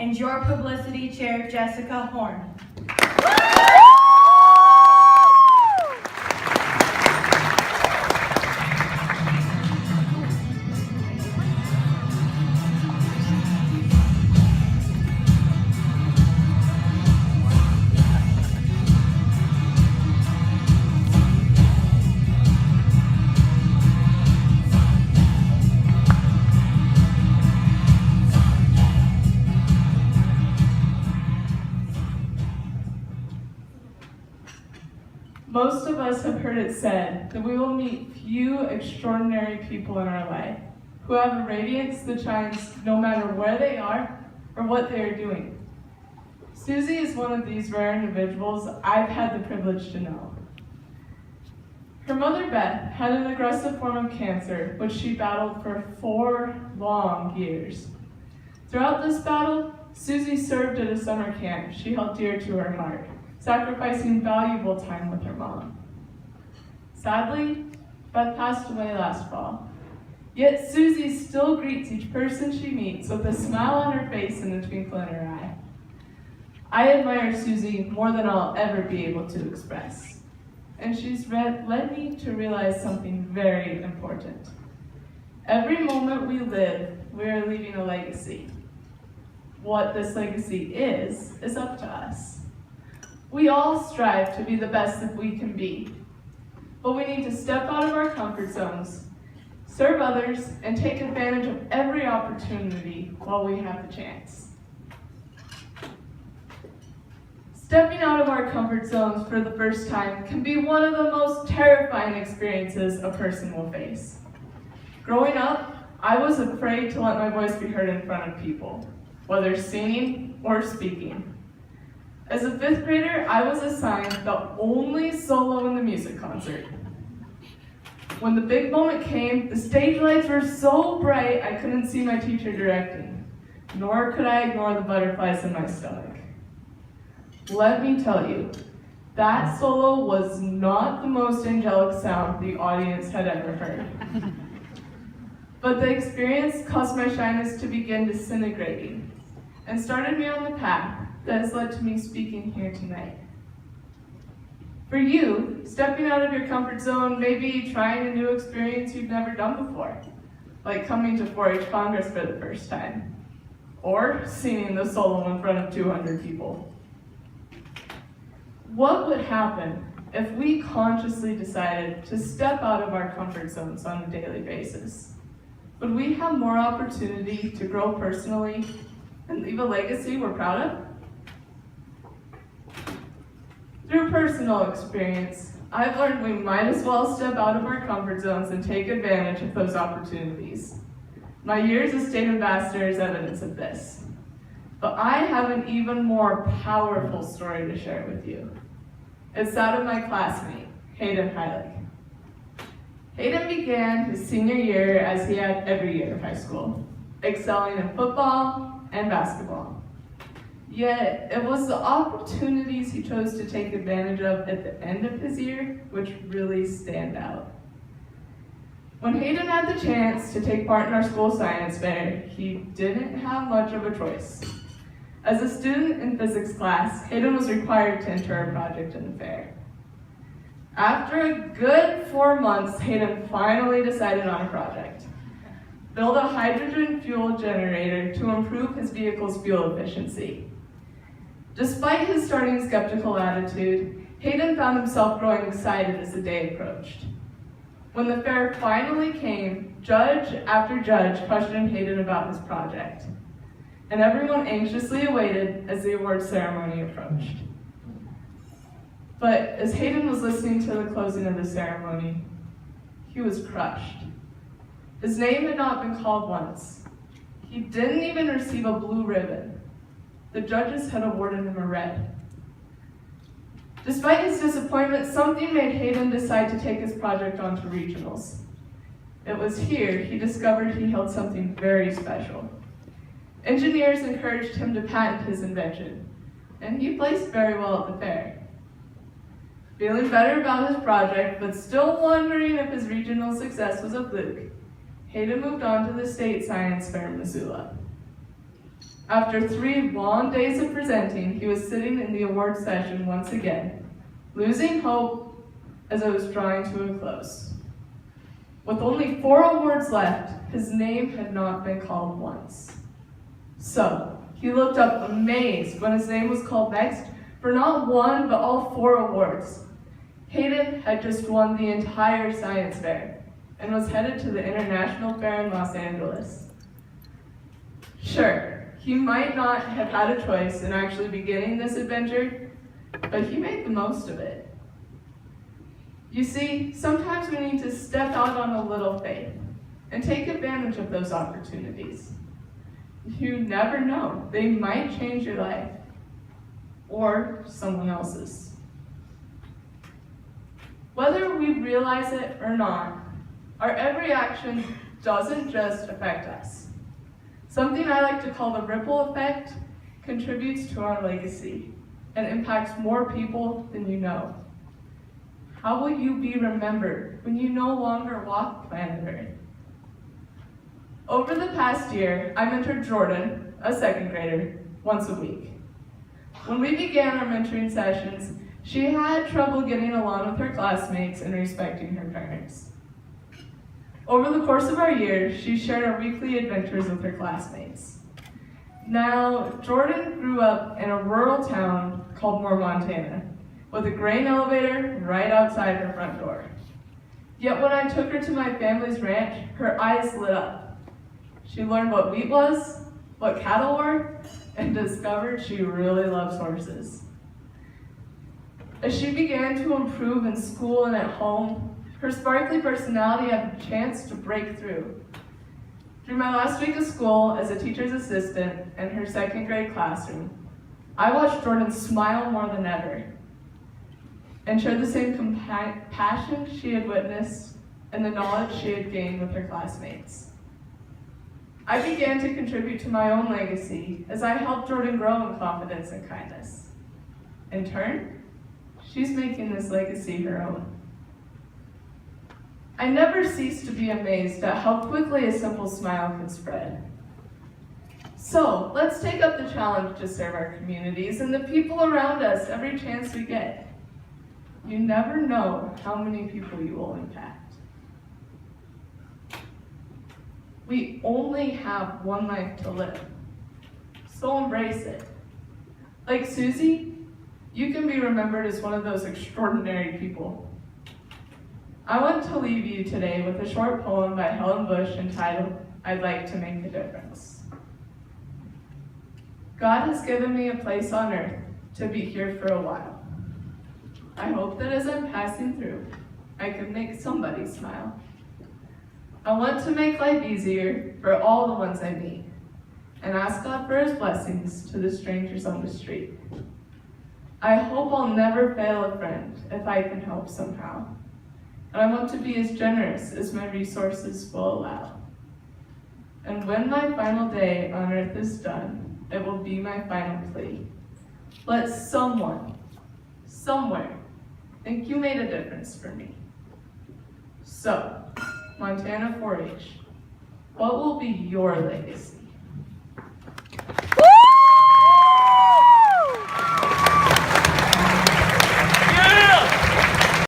and your publicity chair, Jessica Horan. Most of us have heard it said that we will meet few extraordinary people in our life who have a radiance that shines no matter where they are or what they are doing. Susie is one of these rare individuals I've had the privilege to know. Her mother, Beth, had an aggressive form of cancer, which she battled for 4 long years. Throughout this battle, Susie served at a summer camp she held dear to her heart, sacrificing valuable time with her mom. Sadly, Beth passed away last fall. Yet Susie still greets each person she meets with a smile on her face and a twinkle in her eye. I admire Susie more than I'll ever be able to express. And she's led me to realize something very important. Every moment we live, we are leaving a legacy. What this legacy is up to us. We all strive to be the best that we can be, but we need to step out of our comfort zones, serve others, and take advantage of every opportunity while we have the chance. Stepping out of our comfort zones for the first time can be one of the most terrifying experiences a person will face. Growing up, I was afraid to let my voice be heard in front of people, whether singing or speaking. As a 5th grader, I was assigned the only solo in the music concert. When the big moment came, the stage lights were so bright I couldn't see my teacher directing, nor could I ignore the butterflies in my stomach. Let me tell you, that solo was not the most angelic sound the audience had ever heard. But the experience caused my shyness to begin disintegrating and started me on the path that has led to me speaking here tonight. For you, stepping out of your comfort zone may be trying a new experience you've never done before, like coming to 4-H Congress for the first time, or singing the solo in front of 200 people. What would happen if we consciously decided to step out of our comfort zones on a daily basis? Would we have more opportunity to grow personally and leave a legacy we're proud of? Through personal experience, I've learned we might as well step out of our comfort zones and take advantage of those opportunities. My years as state ambassador is evidence of this. But I have an even more powerful story to share with you. It's that of my classmate, Hayden Heilig. Hayden began his senior year as he had every year of high school, excelling in football and basketball. Yet, it was the opportunities he chose to take advantage of at the end of his year which really stand out. When Hayden had the chance to take part in our school science fair, he didn't have much of a choice. As a student in physics class, Hayden was required to enter a project in the fair. After a good 4 months, Hayden finally decided on a project. Build a hydrogen fuel generator to improve his vehicle's fuel efficiency. Despite his starting skeptical attitude, Hayden found himself growing excited as the day approached. When the fair finally came, judge after judge questioned Hayden about his project, and everyone anxiously awaited as the award ceremony approached. But as Hayden was listening to the closing of the ceremony, he was crushed. His name had not been called once. He didn't even receive a blue ribbon. The judges had awarded him a red. Despite his disappointment, something made Hayden decide to take his project on to regionals. It was here he discovered he held something very special. Engineers encouraged him to patent his invention, and he placed very well at the fair. Feeling better about his project, but still wondering if his regional success was a fluke, Hayden moved on to the state science fair in Missoula. After 3 long days of presenting, he was sitting in the award session once again, losing hope as it was drawing to a close. With only 4 awards left, his name had not been called once. So, he looked up amazed when his name was called next for not 1, but all 4 awards. Hayden had just won the entire science fair and was headed to the International Fair in Los Angeles. Sure, he might not have had a choice in actually beginning this adventure, but he made the most of it. You see, sometimes we need to step out on a little faith and take advantage of those opportunities. You never know, they might change your life or someone else's. Whether we realize it or not, our every action doesn't just affect us. Something I like to call the ripple effect contributes to our legacy and impacts more people than you know. How will you be remembered when you no longer walk planet Earth? Over the past year, I mentored Jordan, a 2nd grader, once a week. When we began our mentoring sessions, she had trouble getting along with her classmates and respecting her parents. Over the course of our year, she shared our weekly adventures with her classmates. Now, Jordan grew up in a rural town called Moore, Montana, with a grain elevator right outside her front door. Yet when I took her to my family's ranch, her eyes lit up. She learned what wheat was, what cattle were, and discovered she really loves horses. As she began to improve in school and at home, her sparkly personality had a chance to break through. Through my last week of school as a teacher's assistant in her 2nd grade classroom, I watched Jordan smile more than ever and share the same passion she had witnessed and the knowledge she had gained with her classmates. I began to contribute to my own legacy as I helped Jordan grow in confidence and kindness. In turn, she's making this legacy her own. I never cease to be amazed at how quickly a simple smile can spread. So, let's take up the challenge to serve our communities and the people around us every chance we get. You never know how many people you will impact. We only have one life to live, so embrace it. Like Susie, you can be remembered as one of those extraordinary people. I want to leave you today with a short poem by Helen Bush entitled, "I'd Like to Make a Difference." God has given me a place on earth to be here for a while. I hope that as I'm passing through, I can make somebody smile. I want to make life easier for all the ones I meet, and ask God for his blessings to the strangers on the street. I hope I'll never fail a friend if I can help somehow. And I want to be as generous as my resources will allow. And when my final day on earth is done, it will be my final plea. Let someone, somewhere, think you made a difference for me. So, Montana 4-H, what will be your legacy?